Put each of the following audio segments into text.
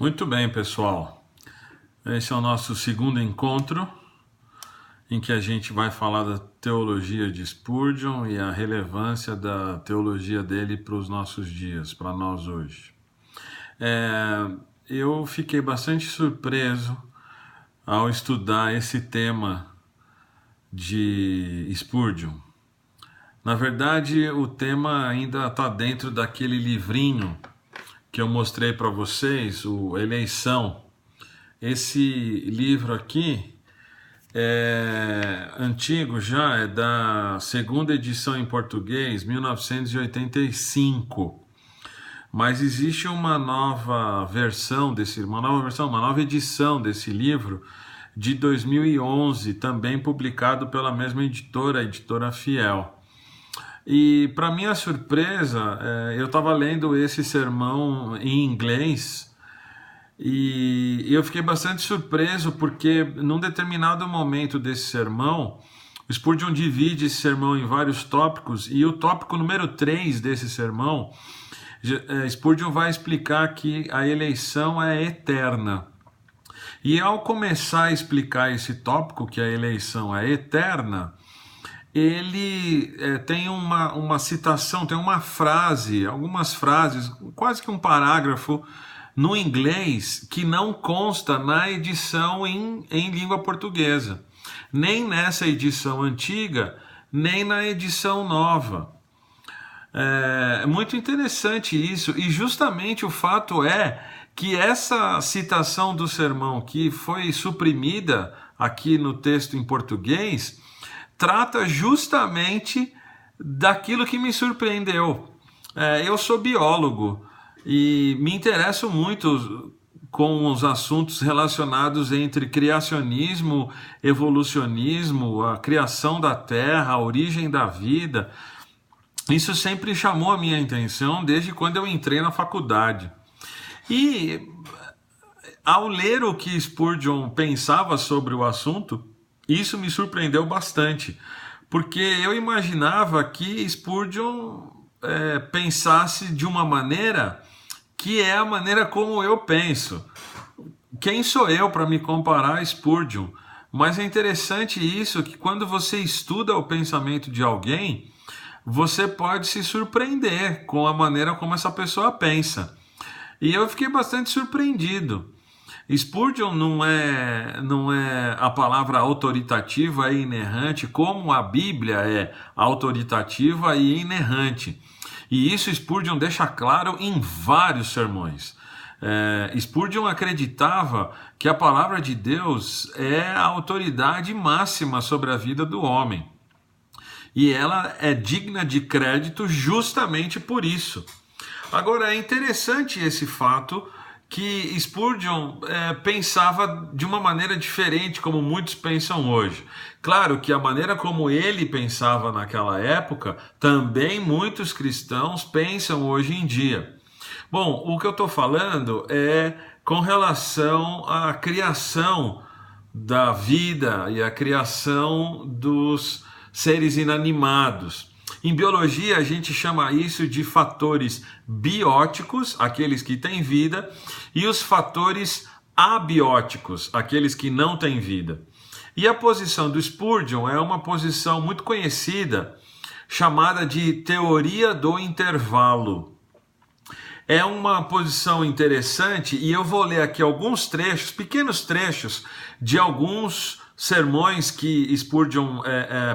Muito bem, pessoal. Esse é o nosso segundo encontro, em que a gente vai falar da teologia de Spurgeon e a relevância da teologia dele para os nossos dias, para nós hoje. Eu fiquei bastante surpreso ao estudar esse tema de Spurgeon. Na verdade, o tema ainda está dentro daquele livrinho que eu mostrei para vocês, o Eleição. Esse livro aqui é antigo já, é da segunda edição em português, 1985. Mas existe uma nova versão uma nova edição desse livro de 2011, também publicado pela mesma editora, a Editora Fiel. E, para minha surpresa, eu estava lendo esse sermão em inglês e eu fiquei bastante surpreso porque, num determinado momento desse sermão, o Spurgeon divide esse sermão em vários tópicos e o tópico número 3 desse sermão, Spurgeon vai explicar que a eleição é eterna. E ao começar a explicar esse tópico, que a eleição é eterna, ele tem uma citação, tem uma frase, algumas frases, quase que um parágrafo no inglês que não consta na edição em língua portuguesa, nem nessa edição antiga, nem na edição nova. É muito interessante isso, e justamente o fato é que essa citação do sermão que foi suprimida aqui no texto em português trata justamente daquilo que me surpreendeu. Eu sou biólogo e me interesso muito com os assuntos relacionados entre criacionismo, evolucionismo, a criação da Terra, a origem da vida. Isso sempre chamou a minha atenção desde quando eu entrei na faculdade. E ao ler o que Spurgeon pensava sobre o assunto, isso me surpreendeu bastante, porque eu imaginava que Spurgeon pensasse de uma maneira que é a maneira como eu penso. Quem sou eu para me comparar a Spurgeon? Mas é interessante isso, que quando você estuda o pensamento de alguém, você pode se surpreender com a maneira como essa pessoa pensa. E eu fiquei bastante surpreendido. Spurgeon não é a palavra autoritativa e inerrante, como a Bíblia é autoritativa e inerrante. E isso Spurgeon deixa claro em vários sermões. Spurgeon acreditava que a palavra de Deus é a autoridade máxima sobre a vida do homem. E ela é digna de crédito justamente por isso. Agora, é interessante esse fato que Spurgeon pensava de uma maneira diferente, como muitos pensam hoje. Claro que a maneira como ele pensava naquela época, também muitos cristãos pensam hoje em dia. Bom, o que eu estou falando é com relação à criação da vida e à criação dos seres inanimados. Em biologia, a gente chama isso de fatores bióticos, aqueles que têm vida, e os fatores abióticos, aqueles que não têm vida. E a posição do Spurgeon é uma posição muito conhecida, chamada de teoria do intervalo. É uma posição interessante, e eu vou ler aqui alguns trechos, pequenos trechos, de alguns sermões que Spurgeon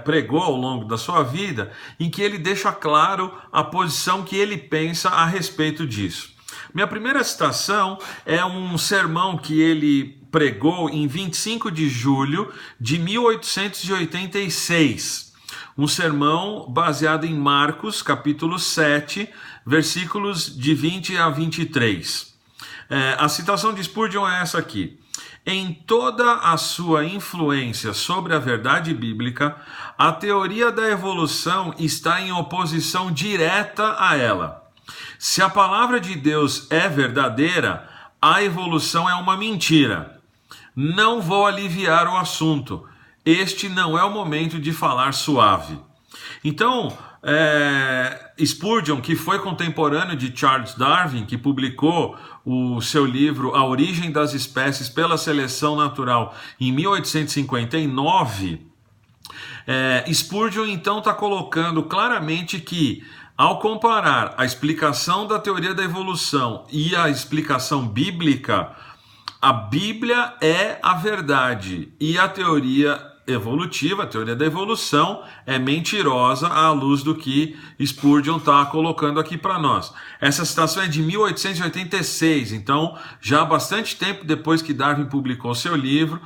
pregou ao longo da sua vida, em que ele deixa claro a posição que ele pensa a respeito disso. Minha primeira citação é um sermão que ele pregou em 25 de julho de 1886. Um sermão baseado em Marcos, capítulo 7, versículos de 20 a 23. A citação de Spurgeon é essa aqui. Em toda a sua influência sobre a verdade bíblica, a teoria da evolução está em oposição direta a ela. Se a palavra de Deus é verdadeira, a evolução é uma mentira. Não vou aliviar o assunto. Este não é o momento de falar suave. Então, Spurgeon, que foi contemporâneo de Charles Darwin, que publicou o seu livro A Origem das Espécies pela Seleção Natural em 1859, Spurgeon então está colocando claramente que, ao comparar a explicação da teoria da evolução e a explicação bíblica, a Bíblia é a verdade e a teoria evolutiva, a teoria da evolução, é mentirosa à luz do que Spurgeon está colocando aqui para nós. Essa citação é de 1886, então já há bastante tempo depois que Darwin publicou seu livro,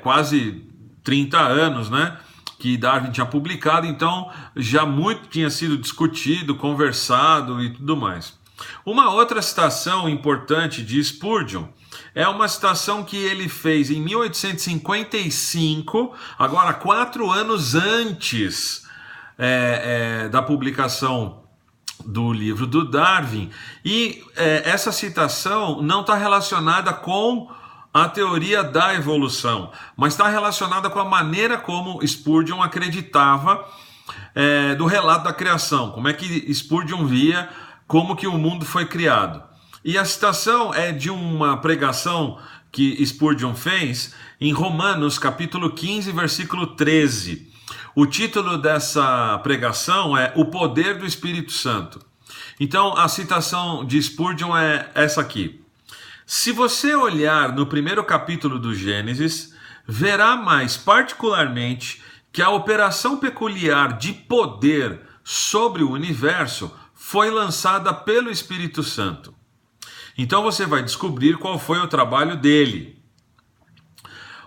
quase 30 anos, né, que Darwin tinha publicado, então já muito tinha sido discutido, conversado e tudo mais. Uma outra citação importante de Spurgeon é uma citação que ele fez em 1855, agora 4 anos antes da publicação do livro do Darwin, e essa citação não está relacionada com a teoria da evolução, mas está relacionada com a maneira como Spurgeon acreditava do relato da criação, como é que Spurgeon via como que o mundo foi criado. E a citação é de uma pregação que Spurgeon fez em Romanos, capítulo 15, versículo 13. O título dessa pregação é O Poder do Espírito Santo. Então, a citação de Spurgeon é essa aqui. Se você olhar no primeiro capítulo do Gênesis, verá mais particularmente que a operação peculiar de poder sobre o universo foi lançada pelo Espírito Santo. Então você vai descobrir qual foi o trabalho dele.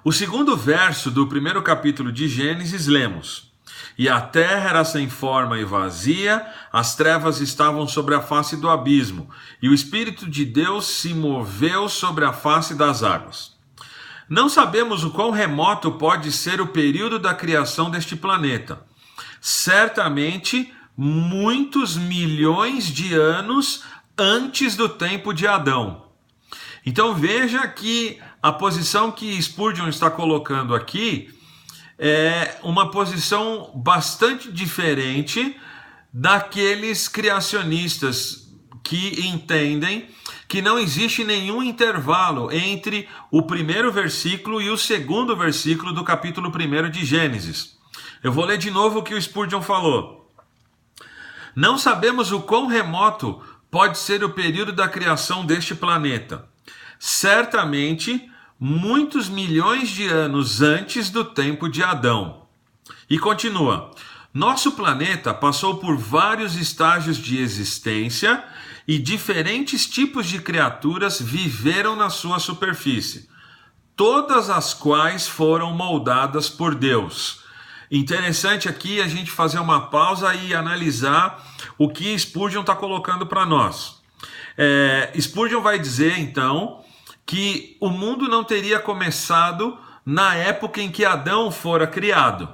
O segundo verso do primeiro capítulo de Gênesis lemos: E a terra era sem forma e vazia, as trevas estavam sobre a face do abismo, e o Espírito de Deus se moveu sobre a face das águas. Não sabemos o quão remoto pode ser o período da criação deste planeta. Certamente, muitos milhões de anos antes do tempo de Adão. Então veja que a posição que Spurgeon está colocando aqui é uma posição bastante diferente daqueles criacionistas que entendem que não existe nenhum intervalo entre o primeiro versículo e o segundo versículo do capítulo 1 de Gênesis. Eu vou ler de novo o que o Spurgeon falou. Não sabemos o quão remoto pode ser o período da criação deste planeta. Certamente, muitos milhões de anos antes do tempo de Adão. E continua: nosso planeta passou por vários estágios de existência e diferentes tipos de criaturas viveram na sua superfície, todas as quais foram moldadas por Deus. Interessante aqui a gente fazer uma pausa e analisar o que Spurgeon está colocando para nós. Spurgeon vai dizer, então, que o mundo não teria começado na época em que Adão fora criado.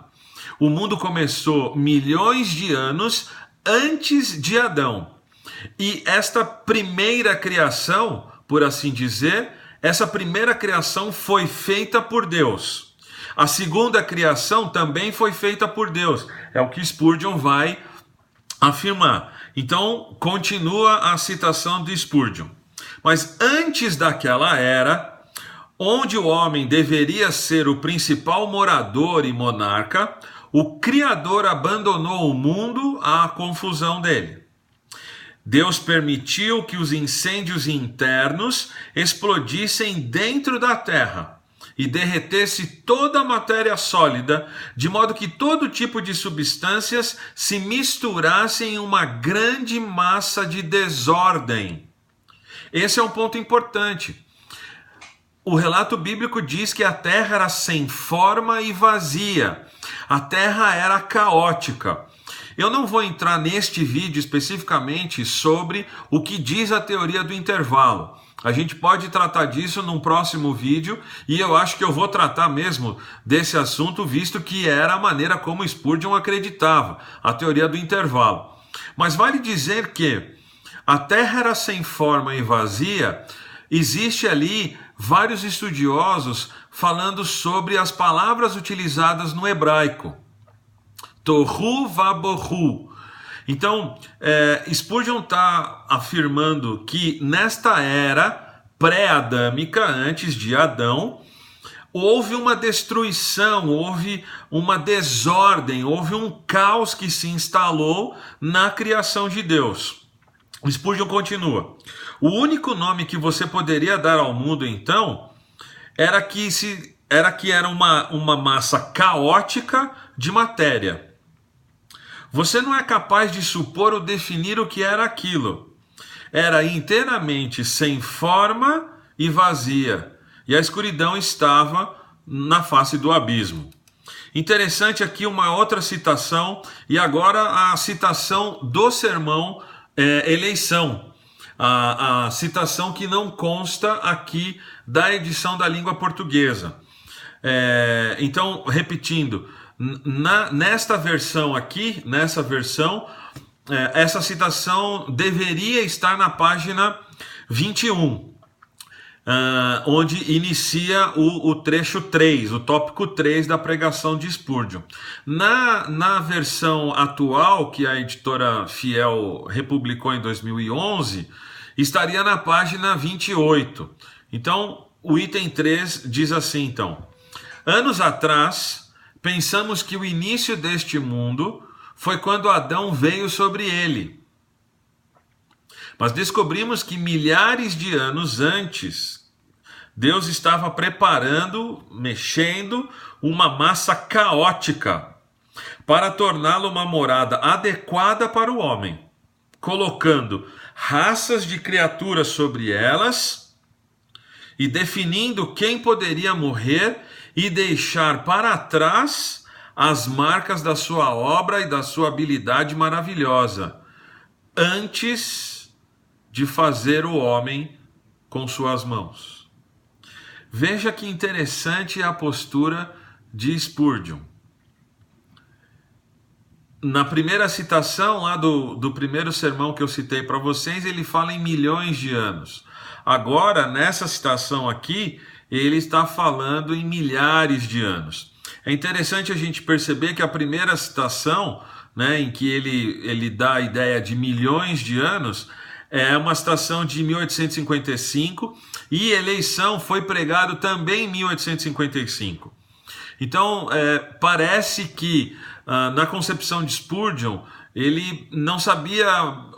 O mundo começou milhões de anos antes de Adão. E esta primeira criação, por assim dizer, essa primeira criação foi feita por Deus. A segunda criação também foi feita por Deus. É o que Spurgeon vai afirmar. Então, continua a citação de Spurgeon. Mas antes daquela era, onde o homem deveria ser o principal morador e monarca, o Criador abandonou o mundo à confusão dele. Deus permitiu que os incêndios internos explodissem dentro da terra e derretesse toda a matéria sólida, de modo que todo tipo de substâncias se misturassem em uma grande massa de desordem. Esse é um ponto importante. O relato bíblico diz que a terra era sem forma e vazia. A terra era caótica. Eu não vou entrar neste vídeo especificamente sobre o que diz a teoria do intervalo. A gente pode tratar disso num próximo vídeo e eu acho que eu vou tratar mesmo desse assunto, visto que era a maneira como Spurgeon acreditava, a teoria do intervalo. Mas vale dizer que a terra era sem forma e vazia. Existe ali vários estudiosos falando sobre as palavras utilizadas no hebraico. Tohu Vabohu. Então, Spurgeon está afirmando que nesta era pré-adâmica, antes de Adão, houve uma destruição, houve uma desordem, houve um caos que se instalou na criação de Deus. Spurgeon continua: o único nome que você poderia dar ao mundo, então, era que era uma massa caótica de matéria. Você não é capaz de supor ou definir o que era aquilo. Era inteiramente sem forma e vazia, e a escuridão estava na face do abismo. Interessante aqui uma outra citação, e agora a citação do sermão Eleição. A citação que não consta aqui da edição da língua portuguesa. Então, repetindo, nesta versão aqui, essa citação deveria estar na página 21, onde inicia o trecho 3, o tópico 3 da pregação de Spurgeon. Na versão atual, que a editora Fiel republicou em 2011, estaria na página 28. Então, o item 3 diz assim, então: anos atrás, pensamos que o início deste mundo foi quando Adão veio sobre ele. Mas descobrimos que milhares de anos antes, Deus estava preparando, mexendo uma massa caótica para torná-la uma morada adequada para o homem, colocando raças de criaturas sobre elas e definindo quem poderia morrer e deixar para trás as marcas da sua obra e da sua habilidade maravilhosa, antes de fazer o homem com suas mãos. Veja que interessante a postura de Spurgeon. Na primeira citação lá do primeiro sermão que eu citei para vocês, ele fala em milhões de anos. Agora, nessa citação aqui, ele está falando em milhares de anos. É interessante a gente perceber que a primeira citação, em que ele dá a ideia de milhões de anos, é uma citação de 1855, e Eleição foi pregado também em 1855. Então, parece que na concepção de Spurgeon, ele não sabia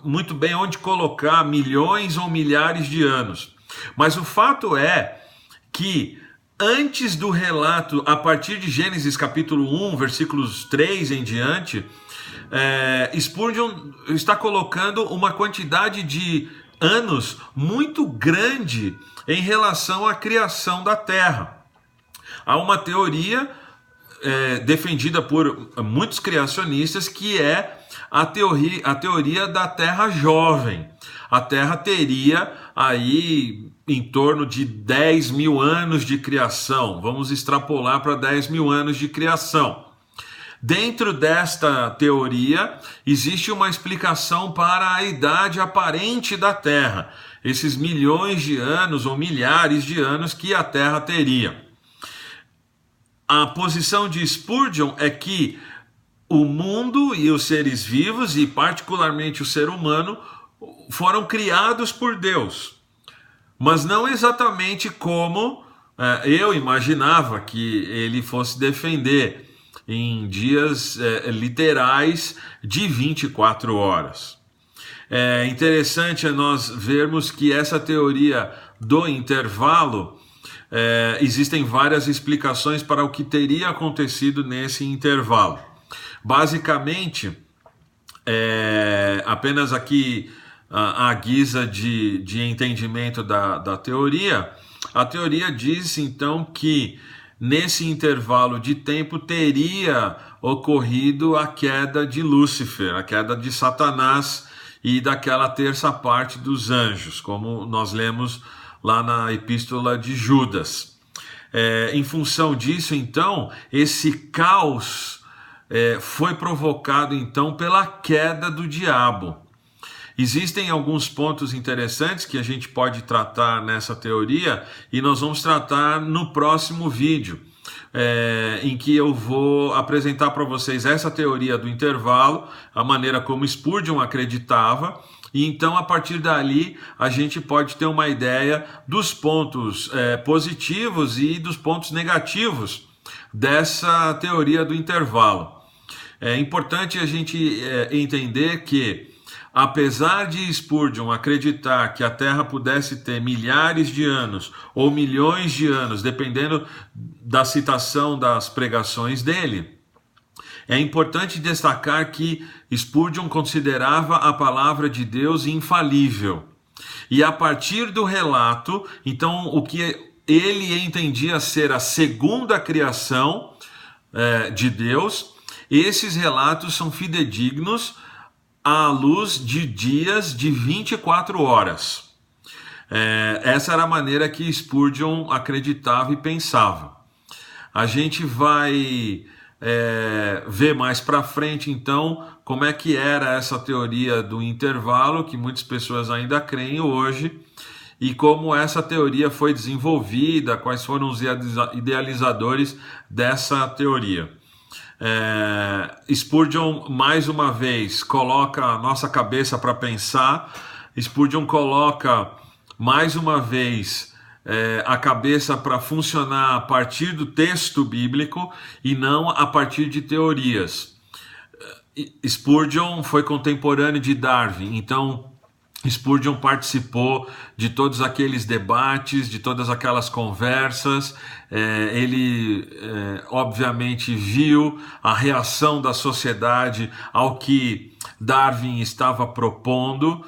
muito bem onde colocar milhões ou milhares de anos. Mas o fato é que antes do relato, a partir de Gênesis capítulo 1, versículos 3 em diante, Spurgeon está colocando uma quantidade de anos muito grande em relação à criação da Terra. Há uma teoria defendida por muitos criacionistas que é a teoria da Terra jovem. A Terra teria aí em torno de 10 mil anos de criação. Vamos extrapolar para 10 mil anos de criação. Dentro desta teoria, existe uma explicação para a idade aparente da Terra, esses milhões de anos ou milhares de anos que a Terra teria. A posição de Spurgeon é que o mundo e os seres vivos, e particularmente o ser humano, foram criados por Deus, mas não exatamente como eu imaginava que ele fosse defender, em dias literais de 24 horas. É interessante nós vermos que essa teoria do intervalo, existem várias explicações para o que teria acontecido nesse intervalo. Basicamente, apenas aqui à guisa de entendimento da teoria, a teoria diz então que nesse intervalo de tempo teria ocorrido a queda de Lúcifer, a queda de Satanás e daquela terça parte dos anjos, como nós lemos lá na epístola de Judas. Em função disso, então, esse caos foi provocado então pela queda do diabo. Existem alguns pontos interessantes que a gente pode tratar nessa teoria e nós vamos tratar no próximo vídeo, em que eu vou apresentar para vocês essa teoria do intervalo, a maneira como Spurgeon acreditava, e então a partir dali a gente pode ter uma ideia dos pontos positivos e dos pontos negativos dessa teoria do intervalo. É importante a gente entender que, apesar de Spurgeon acreditar que a Terra pudesse ter milhares de anos ou milhões de anos, dependendo da citação das pregações dele, é importante destacar que Spurgeon considerava a palavra de Deus infalível. E a partir do relato, então, o que ele entendia ser a segunda criação de Deus, esses relatos são fidedignos à luz de dias de 24 horas. Essa era a maneira que Spurgeon acreditava e pensava. A gente vai ver mais para frente, então, como é que era essa teoria do intervalo, que muitas pessoas ainda creem hoje, e como essa teoria foi desenvolvida, quais foram os idealizadores dessa teoria. Spurgeon, mais uma vez, coloca a nossa cabeça para pensar. Spurgeon coloca, mais uma vez, a cabeça para funcionar a partir do texto bíblico e não a partir de teorias. Spurgeon foi contemporâneo de Darwin, então Spurgeon participou de todos aqueles debates, de todas aquelas conversas. Ele obviamente viu a reação da sociedade ao que Darwin estava propondo,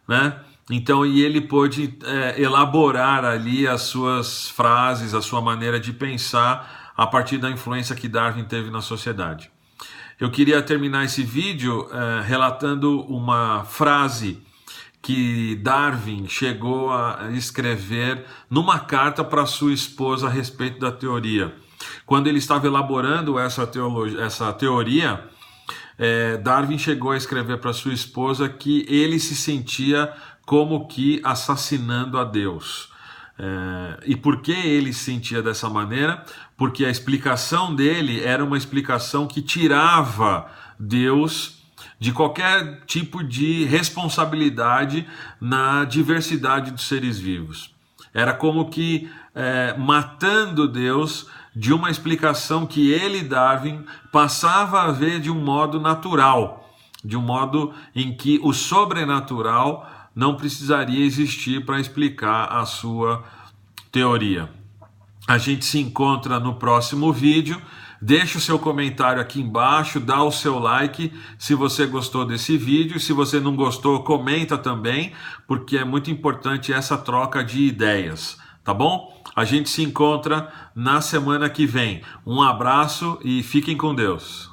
né? Então, e ele pôde elaborar ali as suas frases, a sua maneira de pensar a partir da influência que Darwin teve na sociedade. Eu queria terminar esse vídeo relatando uma frase que Darwin chegou a escrever numa carta para sua esposa a respeito da teoria. Quando ele estava elaborando essa teoria, Darwin chegou a escrever para sua esposa que ele se sentia como que assassinando a Deus. E por que ele se sentia dessa maneira? Porque a explicação dele era uma explicação que tirava Deus de qualquer tipo de responsabilidade na diversidade dos seres vivos. Era como que matando Deus de uma explicação que ele, Darwin, passava a ver de um modo natural, de um modo em que o sobrenatural não precisaria existir para explicar a sua teoria. A gente se encontra no próximo vídeo. Deixe o seu comentário aqui embaixo, dá o seu like se você gostou desse vídeo. Se você não gostou, comenta também, porque é muito importante essa troca de ideias, tá bom? A gente se encontra na semana que vem. Um abraço e fiquem com Deus.